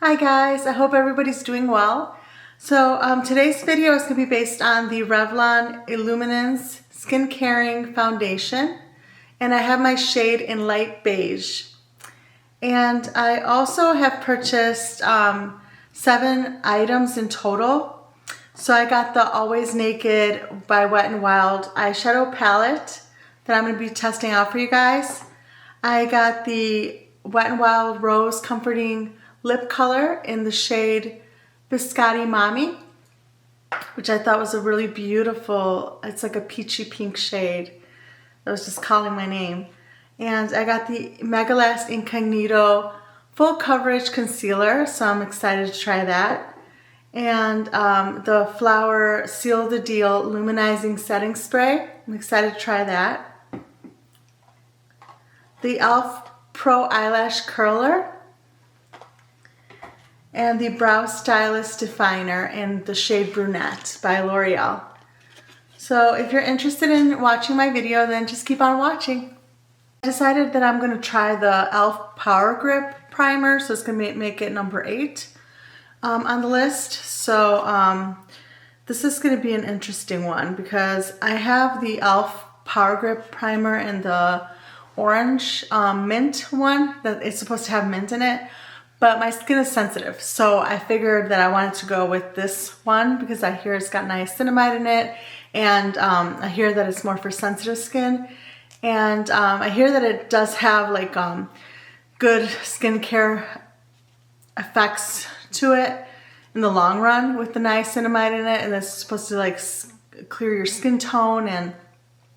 Hi guys, I hope everybody's doing well. Today's video is going to be based on the Revlon Illuminance Skin Caring Foundation, and I have my shade in light beige. And I also have purchased 7 items in total. So I got the Always Naked by Wet n Wild eyeshadow palette that I'm going to be testing out for you guys. I got the Wet n Wild Rose Comforting Lip Color in the shade Biscotti Mommy, which I thought was a really beautiful, it's like a peachy pink shade. I was just calling my name. And I got the Mega Last Incognito Full Coverage Concealer, so I'm excited to try that. And the Flower Seal the Deal Luminizing Setting Spray, I'm excited to try that. The E.L.F Pro Eyelash Curler, and the Brow Stylist Definer in the shade Brunette by L'Oreal. So if you're interested in watching my video, then just keep on watching. I decided that I'm going to try the E.L.F Power Grip Primer, so it's going to make it number 8 on the list. So this is going to be an interesting one because I have the E.L.F Power Grip Primer in the orange mint one that it's supposed to have mint in it. But my skin is sensitive, so I figured that I wanted to go with this one because I hear it's got niacinamide in it, and I hear that it's more for sensitive skin, and I hear that it does have like good skincare effects to it in the long run with the niacinamide in it, and it's supposed to like clear your skin tone, and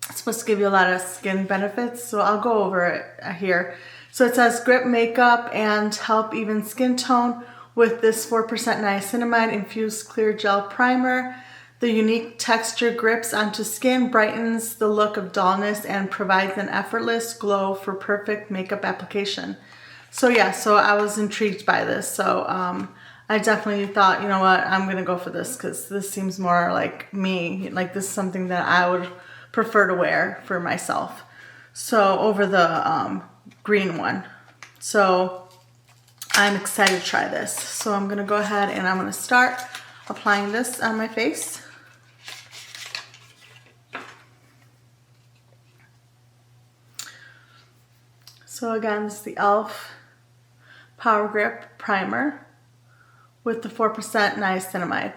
it's supposed to give you a lot of skin benefits, so I'll go over it here. So it says grip makeup and help even skin tone with this 4% niacinamide infused clear gel primer. The unique texture grips onto skin, brightens the look of dullness, and provides an effortless glow for perfect makeup application. So yeah, so I was intrigued by this. So I definitely thought, you know what, I'm gonna go for this because this seems more like me. Like this is something that I would prefer to wear for myself. So over the green one. So I'm excited to try this. So I'm gonna go ahead and I'm gonna start applying this on my face. So again, this is the E.L.F Power Grip Primer with the 4% niacinamide.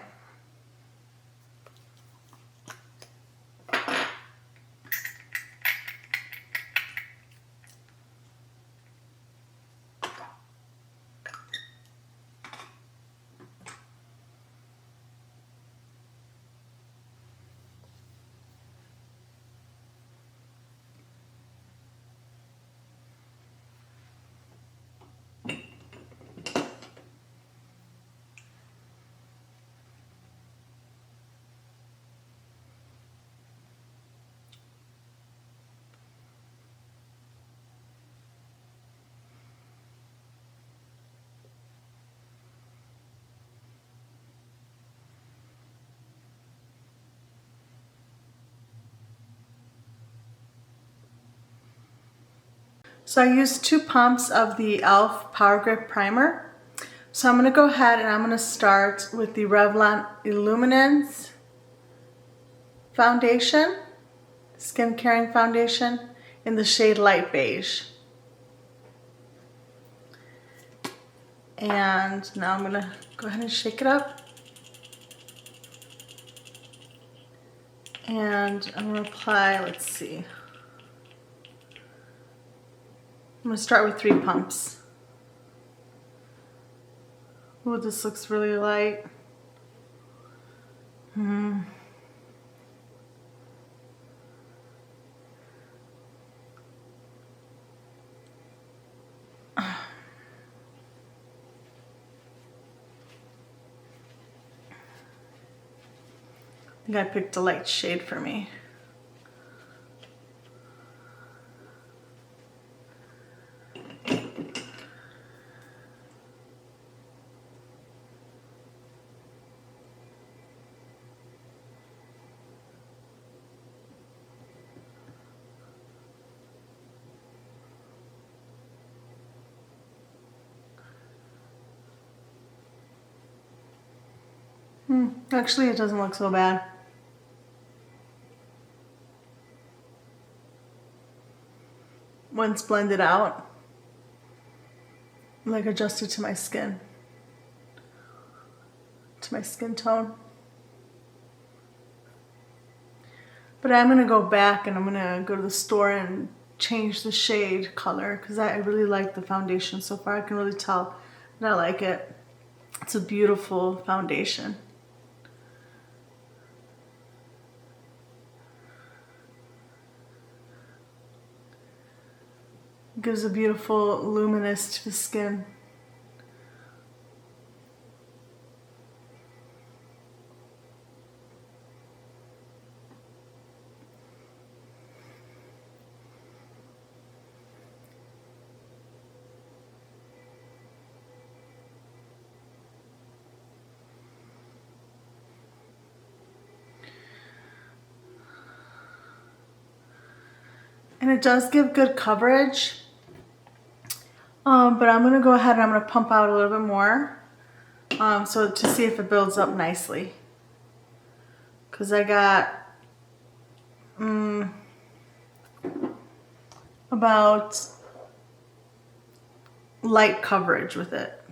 So I used 2 pumps of the E.L.F Power Grip Primer. So I'm going to go ahead and I'm going to start with the Revlon Illuminance Foundation, Skin Caring Foundation in the shade Light Beige. And now I'm going to go ahead and shake it up. And I'm going to apply, let's see. I'm going to start with 3 pumps. Oh, this looks really light. I think I picked a light shade for me. Actually, it doesn't look so bad. Once blended out, like adjusted to my skin, to my skin tone. But I'm gonna go back and I'm gonna go to the store and change the shade color because I really like the foundation so far. I can really tell that I like it. It's a beautiful foundation. It gives a beautiful luminous to the skin. And it does give good coverage, but I'm gonna go ahead and I'm gonna pump out a little bit more so to see if it builds up nicely. Because I got about light coverage with it.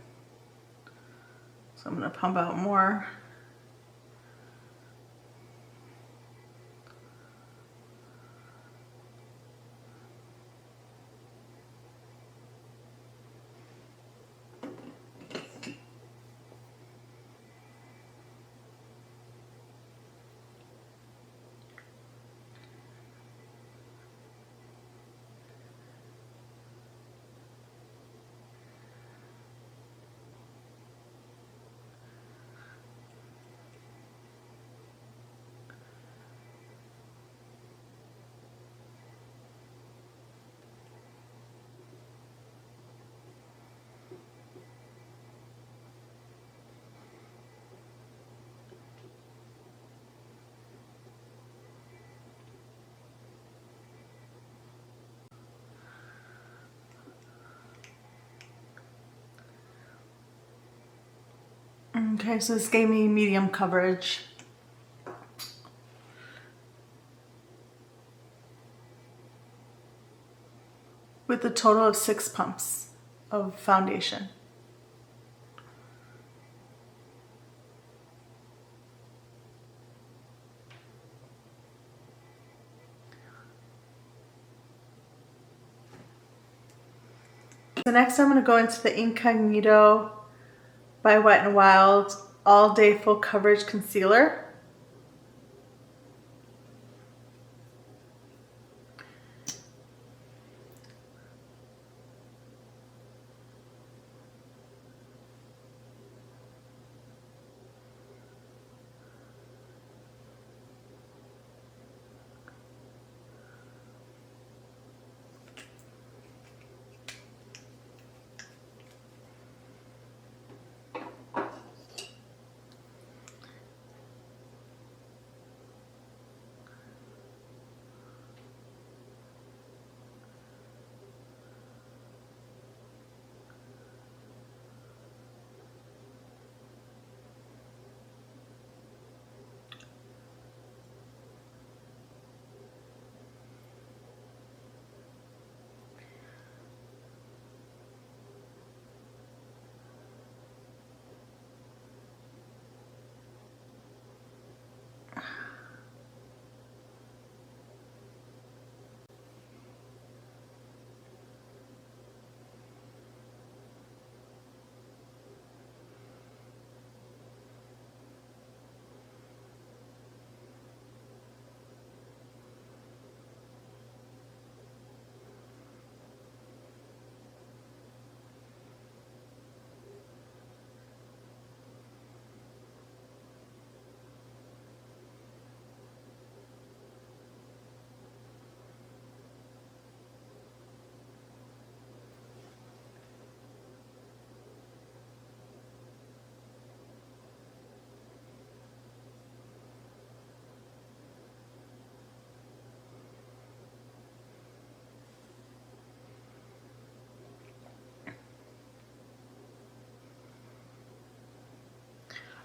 So I'm gonna pump out more. Okay, so this gave me medium coverage. With a total of 6 pumps of foundation. So next I'm going to go into the Incognito by Wet n Wild All Day Full Coverage Concealer.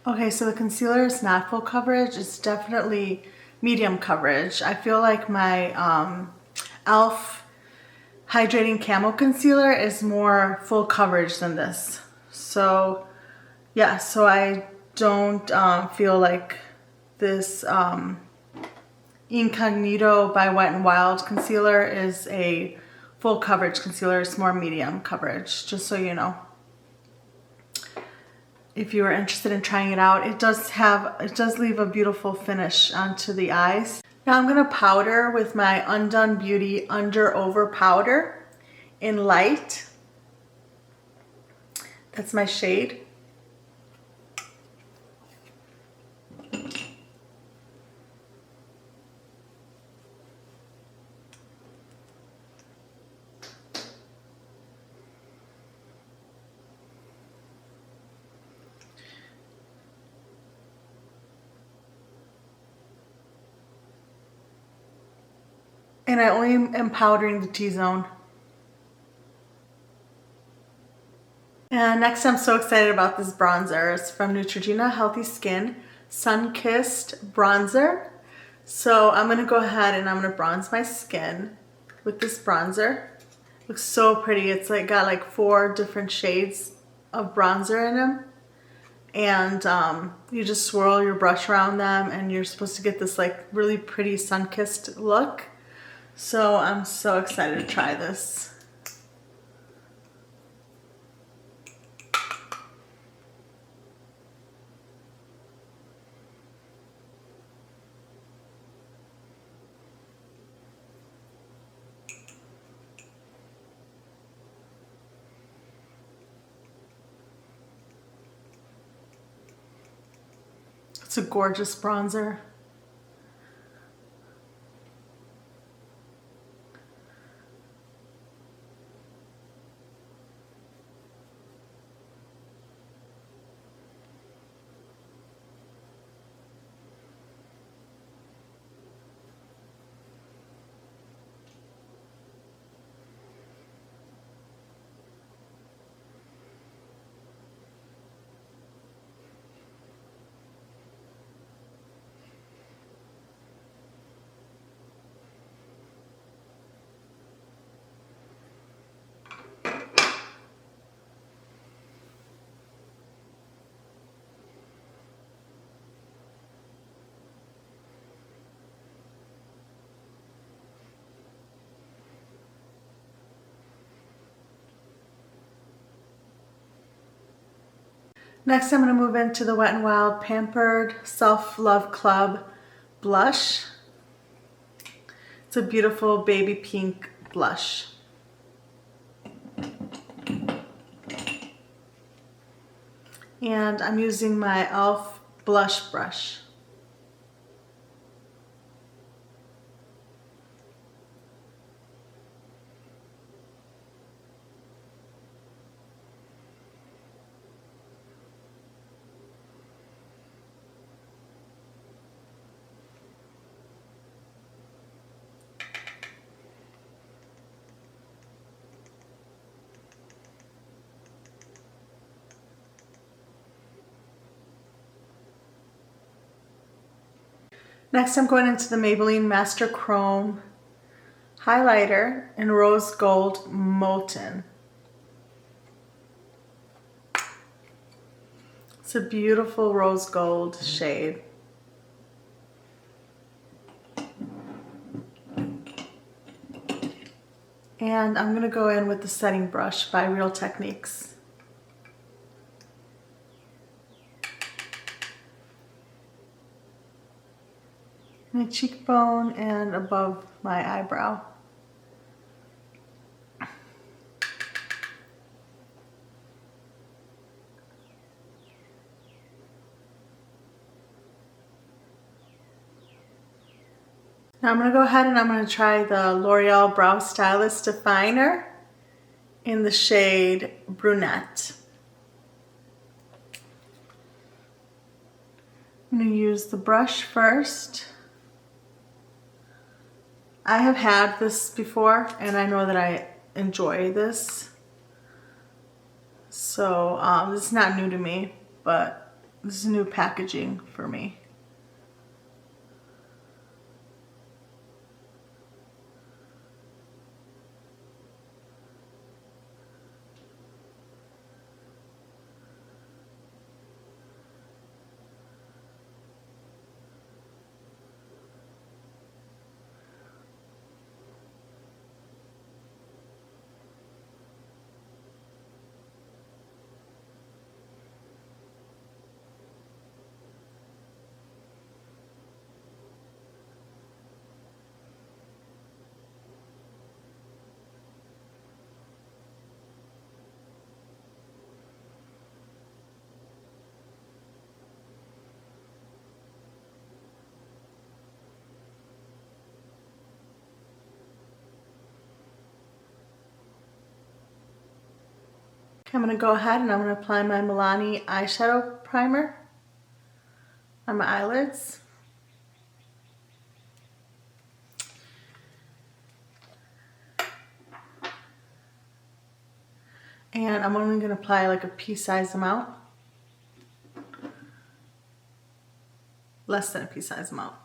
Okay, so the concealer is not full coverage. It's definitely medium coverage. I feel like my E.L.F. Hydrating Camo Concealer is more full coverage than this. So yeah, so I don't feel like this Incognito by Wet n Wild concealer is a full coverage concealer. It's more medium coverage, just so you know. If you are interested in trying it out, it does leave a beautiful finish onto the eyes. Now I'm gonna powder with my Undone Beauty Under Over Powder in Light. That's my shade. And I only am powdering the T-zone. And next, I'm so excited about this bronzer. It's from Neutrogena Healthy Skin Sunkissed Bronzer. So I'm gonna go ahead and I'm gonna bronze my skin with this bronzer. Looks so pretty. It's like got like 4 different shades of bronzer in them. And you just swirl your brush around them and you're supposed to get this like really pretty sun-kissed look. So I'm so excited to try this. It's a gorgeous bronzer. Next, I'm going to move into the Wet n Wild Pampered Self-Love Club blush. It's a beautiful baby pink blush. And I'm using my E.L.F. blush brush. Next, I'm going into the Maybelline Master Chrome highlighter in Rose Gold Molten. It's a beautiful rose gold shade. And I'm going to go in with the setting brush by Real Techniques. My cheekbone and above my eyebrow. Now I'm going to go ahead and I'm going to try the L'Oreal Brow Stylist Definer in the shade Brunette. I'm going to use the brush first. I have had this before and I know that I enjoy this. So this is not new to me, but This is new packaging for me. I'm going to go ahead and I'm going to apply my Milani eyeshadow primer on my eyelids. And I'm only going to apply like a pea-sized amount. Less than a pea-sized amount.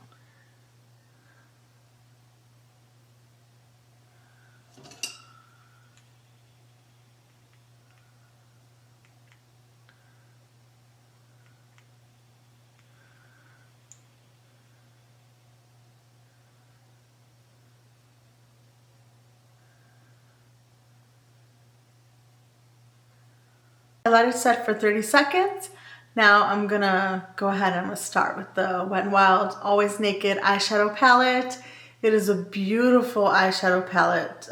I let it set for 30 seconds. Now I'm gonna go ahead and I'm gonna start with the Wet n Wild Always Naked eyeshadow palette. It is a beautiful eyeshadow palette.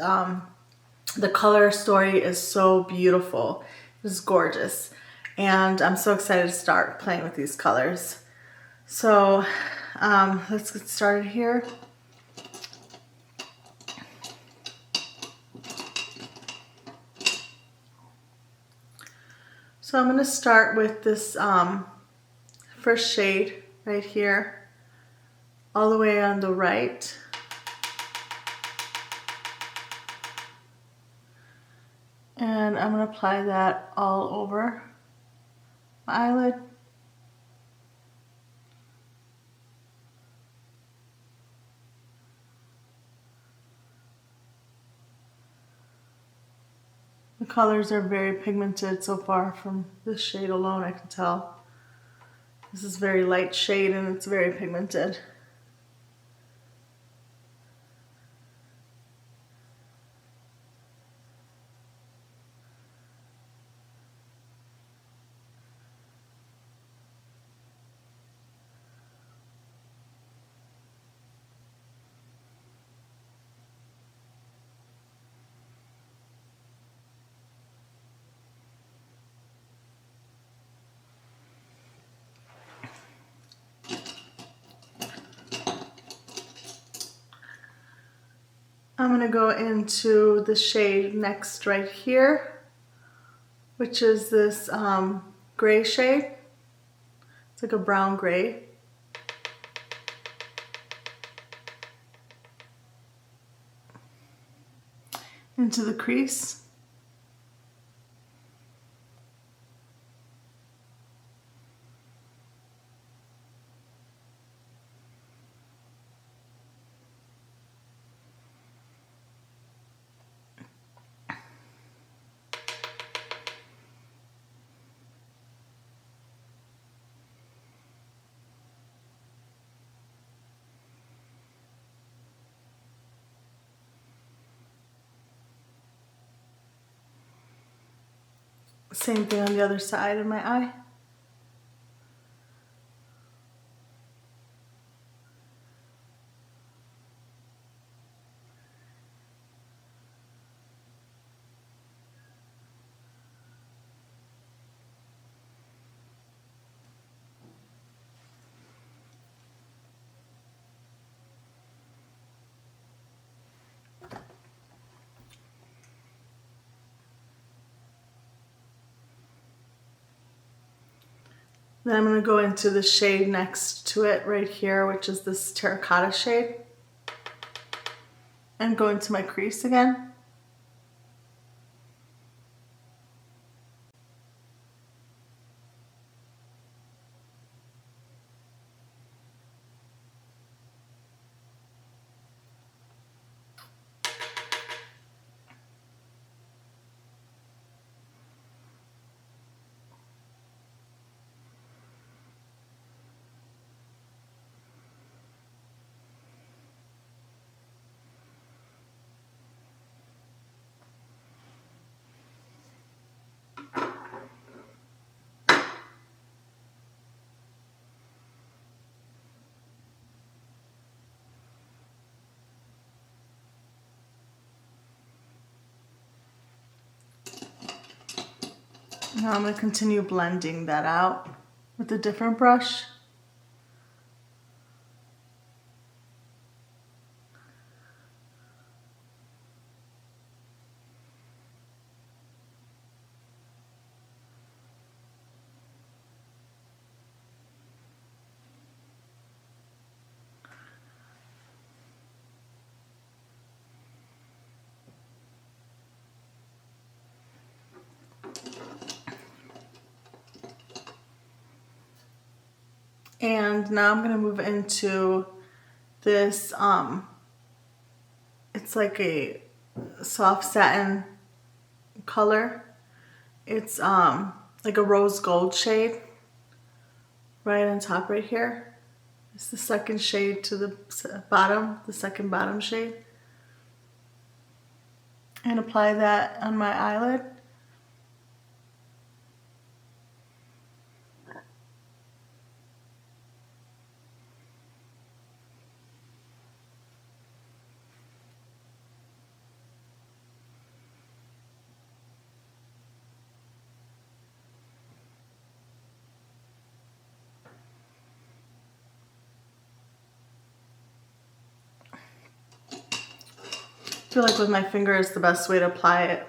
The color story is so beautiful. It's gorgeous. And I'm so excited to start playing with these colors. So let's get started here. So I'm going to start with this first shade right here, all the way on the right. And I'm going to apply that all over my eyelid. The colors are very pigmented so far from this shade alone, I can tell. This is very light shade and it's very pigmented. I'm going to go into the shade next right here, which is this gray shade. It's like a brown gray. Into the crease. Same thing on the other side of my eye. Then I'm going to go into the shade next to it right here, which is this terracotta shade. And go into my crease again. Now I'm going to continue blending that out with a different brush. And now I'm going to move into this, it's like a soft satin color. It's like a rose gold shade right on top right here. It's the second shade to the bottom, the second bottom shade. And apply that on my eyelid. I feel like with my finger is the best way to apply it.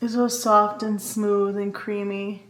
It's so soft and smooth and creamy.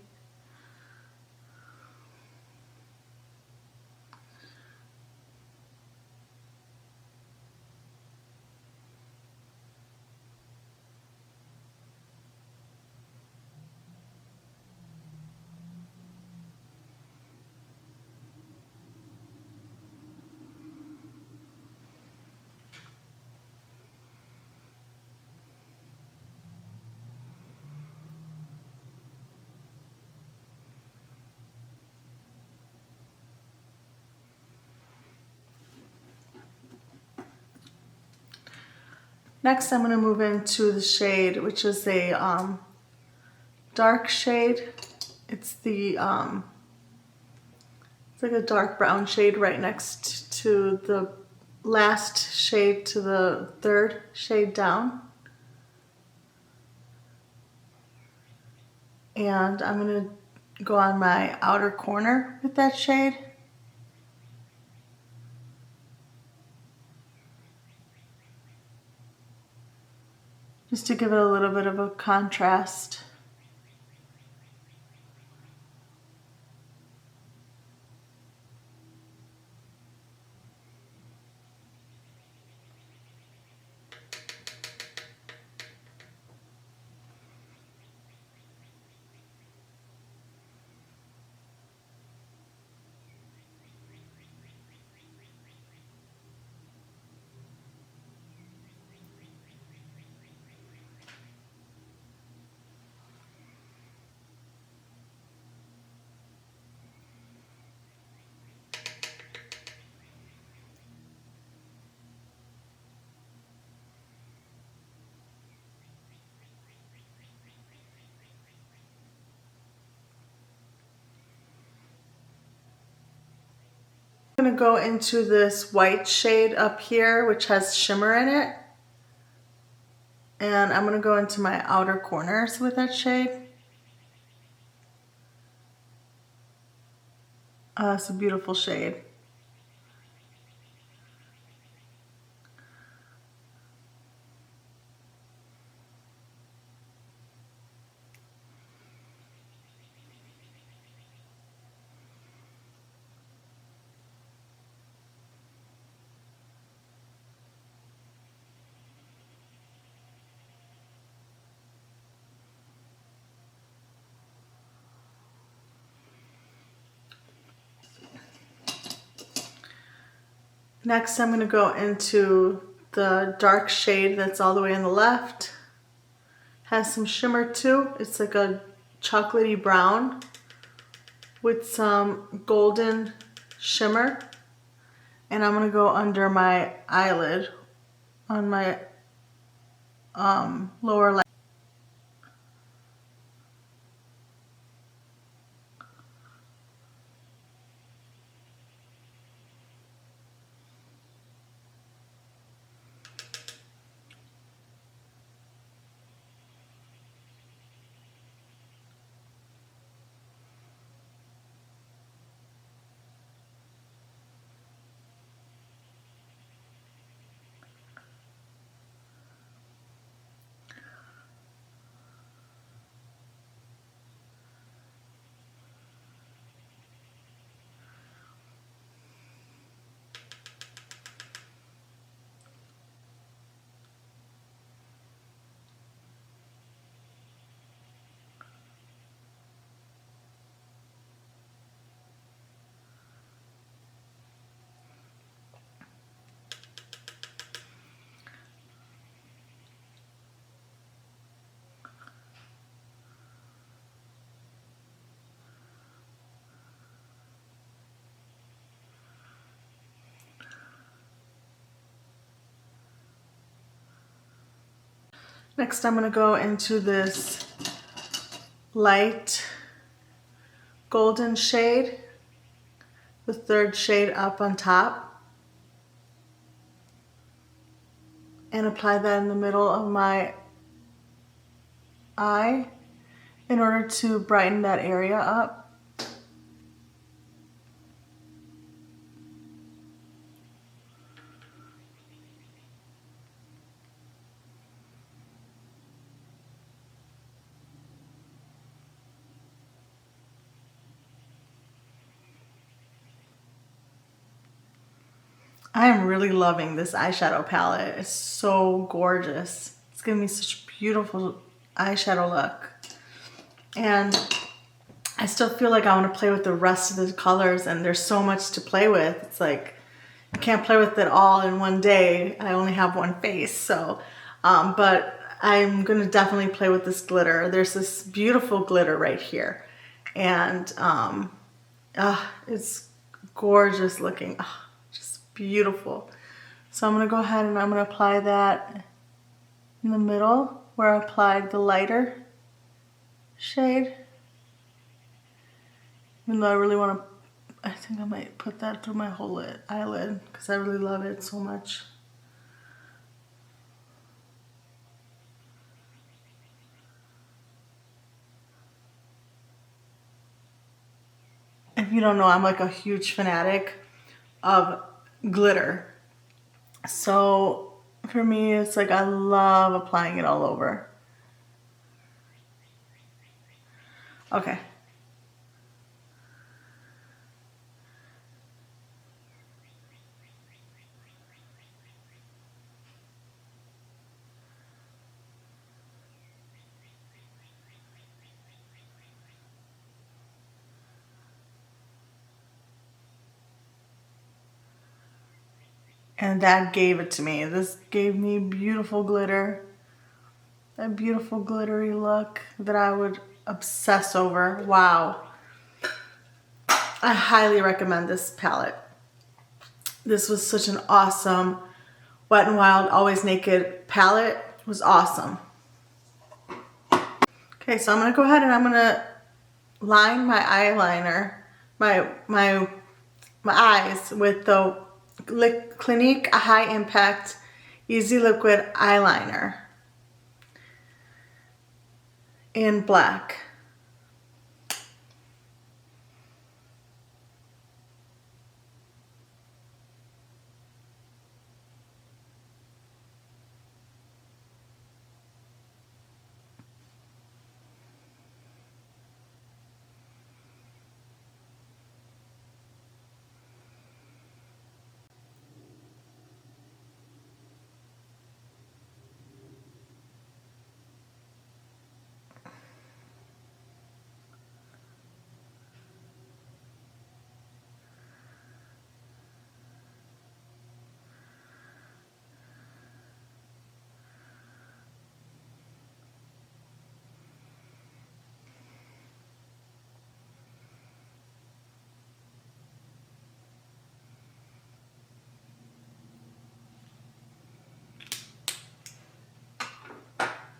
Next, I'm going to move into the shade, which is a dark shade. It's the it's like a dark brown shade right next to the last shade to the third shade down. And I'm going to go on my outer corner with that shade. Just to give it a little bit of a contrast. I'm going to go into this white shade up here, which has shimmer in it. And I'm going to go into my outer corners with that shade. It's a beautiful shade. Next, I'm going to go into the dark shade that's all the way on the left. Has some shimmer too. It's like a chocolatey brown with some golden shimmer. And I'm going to go under my eyelid on my lower left. Next, I'm going to go into this light golden shade, the third shade up on top, and apply that in the middle of my eye in order to brighten that area up. I am really loving this eyeshadow palette. It's so gorgeous. It's giving me such a beautiful eyeshadow look. And I still feel like I want to play with the rest of the colors, and there's so much to play with. It's like, I can't play with it all in one day. I only have one face, so, but I'm going to definitely play with this glitter. There's this beautiful glitter right here. And it's gorgeous looking. Beautiful. So I'm going to go ahead and I'm going to apply that in the middle where I applied the lighter shade. Even though I really want to, I think I might put that through my whole eyelid because I really love it so much. If you don't know, I'm like a huge fanatic of glitter. So for me, it's like I love applying it all over. Okay. And that gave it to me. This gave me beautiful glitter. A beautiful glittery look that I would obsess over. Wow. I highly recommend this palette. This was such an awesome Wet n Wild Always Naked palette. It was awesome. Okay, so I'm going to go ahead and I'm going to line my eyeliner, my eyes with the Clinique High Impact Easy Liquid Eyeliner in black.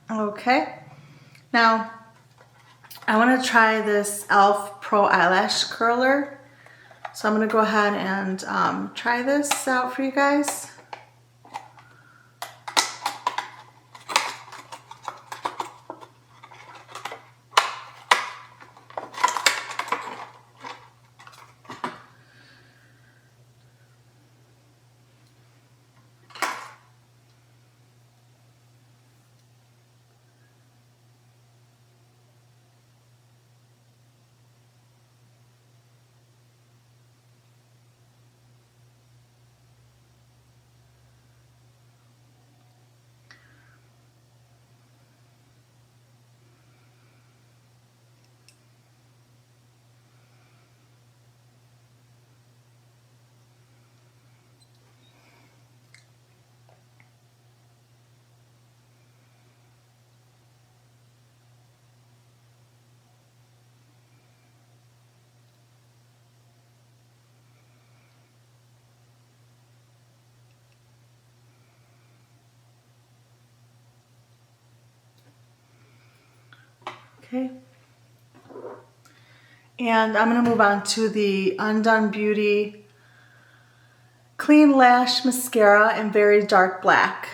Okay, now I want to try this E.L.F. Pro Eyelash Curler. So I'm going to go ahead and try this out for you guys. Okay. And I'm going to move on to the Undone Beauty Clean Lash Mascara in very dark black.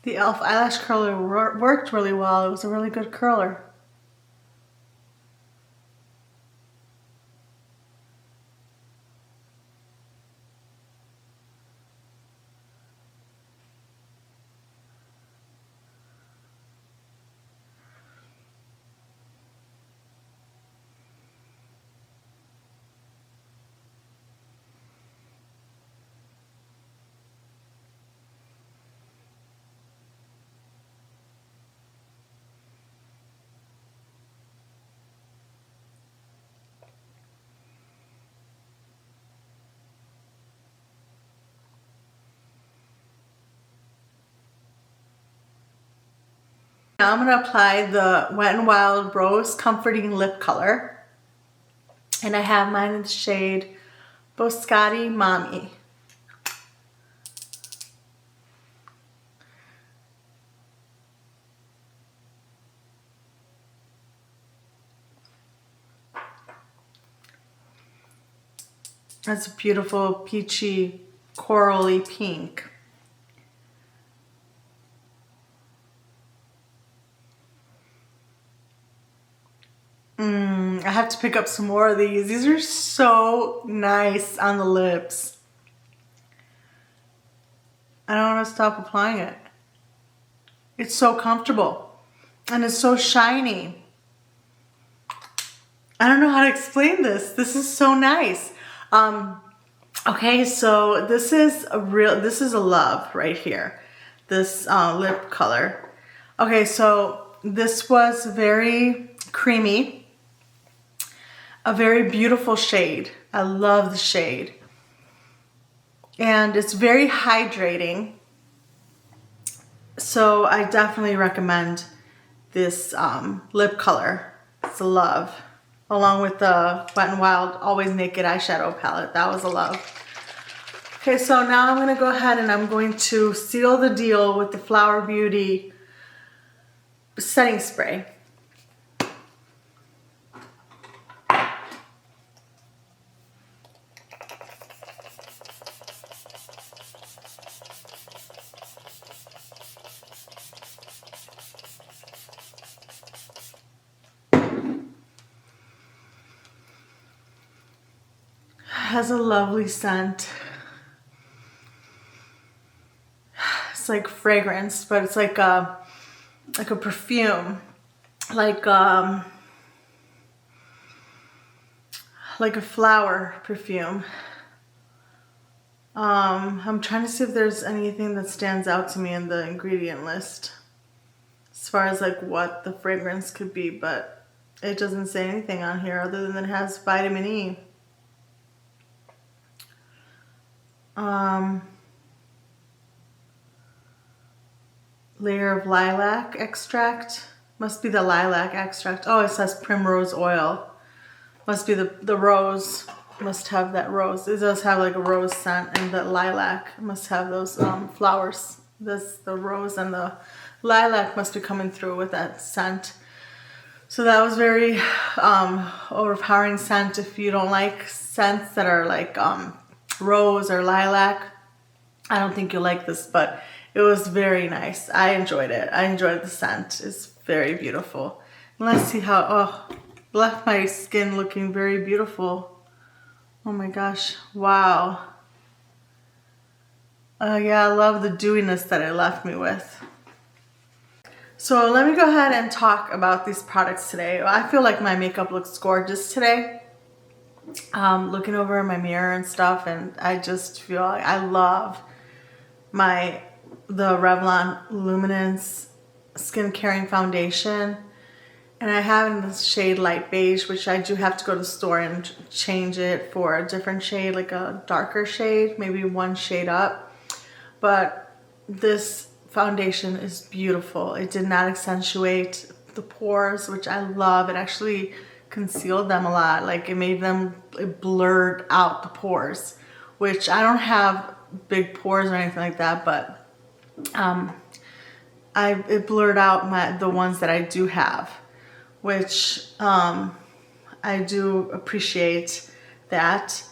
The E.L.F. eyelash curler worked really well. It was a really good curler. Now I'm going to apply the Wet n Wild Rose Comforting Lip Color. And I have mine in the shade Biscotti Mommy. That's a beautiful peachy corally pink. I have to pick up some more of these. These are so nice on the lips. I don't want to stop applying it. It's so comfortable and it's so shiny. I don't know how to explain this. This is so nice. Okay, so this is a love right here. This lip color. Okay, so this was very creamy. A very beautiful shade. I love the shade. And it's very hydrating. So I definitely recommend this lip color. It's a love. Along with the Wet n Wild Always Naked eyeshadow palette. That was a love. Okay, so now I'm going to go ahead and I'm going to seal the deal with the Flower Beauty setting spray. Has a lovely scent. It's like fragrance, but it's like a perfume, like a flower perfume. I'm trying to see if there's anything that stands out to me in the ingredient list as far as like what the fragrance could be, but it doesn't say anything on here other than it has vitamin E. Layer of lilac extract. Must be the lilac extract. Oh, it says primrose oil. Must be the rose. Must have that rose. It does have like a rose scent, and the lilac must have those flowers. The rose and the lilac must be coming through with that scent. So that was very overpowering scent. If you don't like scents that are like rose or lilac, I don't think you'll like this, but it was very nice. I enjoyed it. I enjoyed the scent. It's very beautiful. And let's see how, left my skin looking very beautiful. Oh my gosh, wow. Yeah, I love the dewiness that it left me with. So let me go ahead and talk about these products today. I feel like my makeup looks gorgeous today. Looking over in my mirror and stuff, and I just feel like I love the Revlon Illuminance Skin Caring Foundation. And I have in the shade Light Beige, which I do have to go to the store and change it for a different shade, like a darker shade, maybe one shade up. But this foundation is beautiful. It did not accentuate the pores, which I love. It actually concealed them a lot. Like it blurred out the pores, which I don't have big pores or anything like that, but it blurred out the ones that I do have, which I do appreciate that.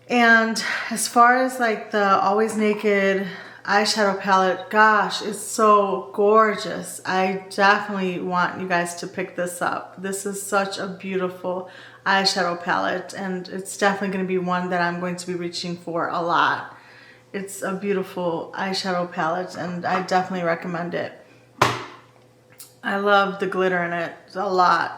And as far as like the Always Naked eyeshadow palette, gosh, it's so gorgeous. I definitely want you guys to pick this up. This is such a beautiful eyeshadow palette, and it's definitely going to be one that I'm going to be reaching for a lot. It's a beautiful eyeshadow palette, and I definitely recommend it. I love the glitter in it a lot.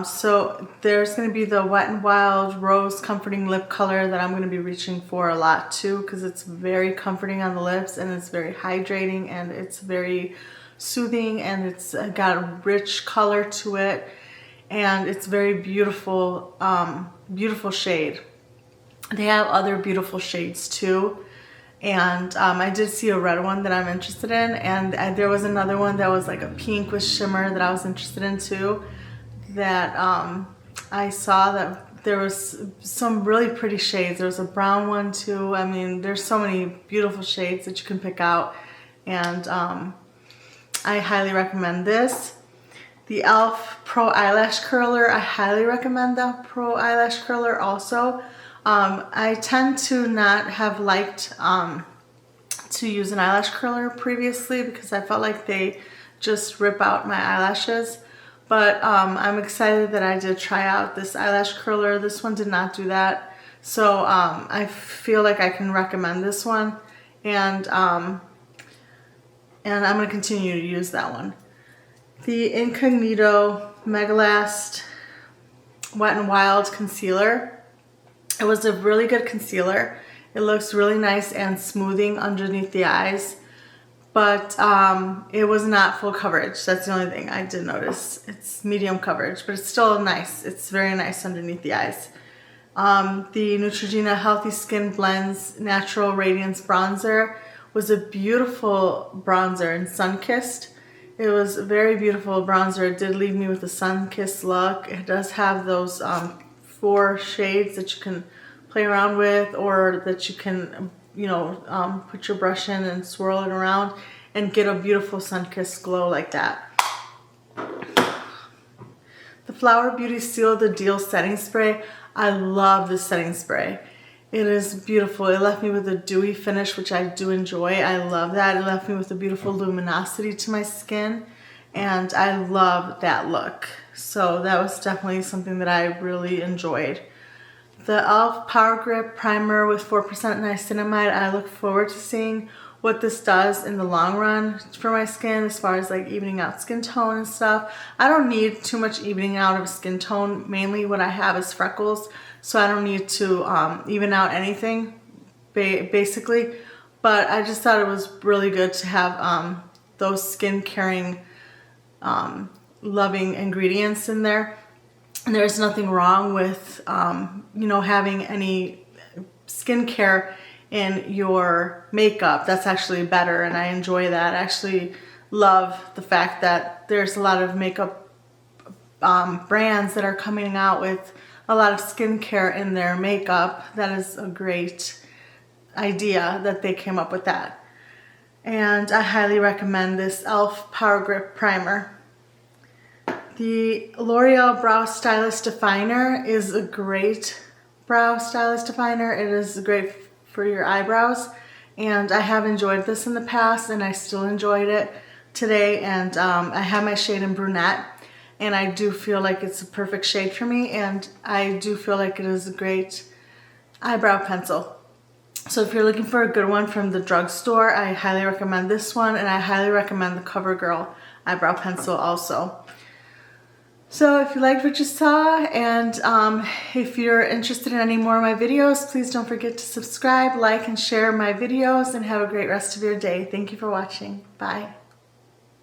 So there's going to be the Wet n Wild Rose Comforting Lip Color that I'm going to be reaching for a lot too, because it's very comforting on the lips, and it's very hydrating, and it's very soothing, and it's got a rich color to it, and it's very beautiful, beautiful shade. They have other beautiful shades too. And I did see a red one that I'm interested in, and there was another one that was like a pink with shimmer that I was interested in too, that I saw that there was some really pretty shades. There was a brown one too. I mean, there's so many beautiful shades that you can pick out, and I highly recommend this. The E.L.F. Pro Eyelash Curler, I highly recommend the Pro Eyelash Curler also. I tend to not have liked to use an eyelash curler previously because I felt like they just rip out my eyelashes. But I'm excited that I did try out this eyelash curler. This one did not do that. So I feel like I can recommend this one. And I'm going to continue to use that one. The Incognito Mega Last Wet n Wild Concealer. It was a really good concealer. It looks really nice and smoothing underneath the eyes, but it was not full coverage. That's the only thing I did notice. It's medium coverage, but it's still nice. It's very nice underneath the eyes. The Neutrogena Healthy Skin Blends Natural Radiance Bronzer was a beautiful bronzer in Sunkissed. It was a very beautiful bronzer. It did leave me with a sun-kissed look. It does have those 4 shades that you can play around with, or that you can, you know, put your brush in and swirl it around and get a beautiful sun-kissed glow like that. The Flower Beauty Seal the Deal Setting Spray. I love this setting spray. It is beautiful. It left me with a dewy finish, which I do enjoy. I love that. It left me with a beautiful luminosity to my skin, and I love that look. So that was definitely something that I really enjoyed. The E.L.F. Power Grip Primer with 4% Niacinamide. I look forward to seeing what this does in the long run for my skin, as far as like evening out skin tone and stuff. I don't need too much evening out of skin tone. Mainly what I have is freckles, so I don't need to even out anything, basically. But I just thought it was really good to have those skin caring, loving ingredients in there. And there's nothing wrong with, you know, having any skincare in your makeup. That's actually better, and I enjoy that. I actually love the fact that there's a lot of makeup brands that are coming out with a lot of skincare in their makeup. That is a great idea that they came up with that. And I highly recommend this E.L.F. Power Grip Primer. The L'Oreal Brow Stylist Definer is a great brow stylist definer. It is great for your eyebrows, and I have enjoyed this in the past, and I still enjoyed it today. And I have my shade in Brunette, and I do feel like it's a perfect shade for me, and I do feel like it is a great eyebrow pencil. So if you're looking for a good one from the drugstore, I highly recommend this one, and I highly recommend the CoverGirl eyebrow pencil also. So if you liked what you saw, and if you're interested in any more of my videos, please don't forget to subscribe, like, and share my videos, and have a great rest of your day. Thank you for watching. Bye.